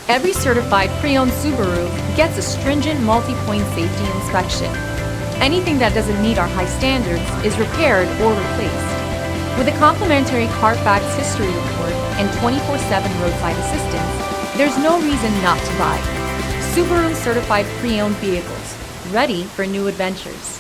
Every certified pre-owned Subaru gets a stringent multi-point safety inspection. Anything that doesn't meet our high standards is repaired or replaced. With a complimentary Carfax history report and 24/7 roadside assistance, there's no reason not to buy. Subaru certified pre-owned vehicles, ready for new adventures.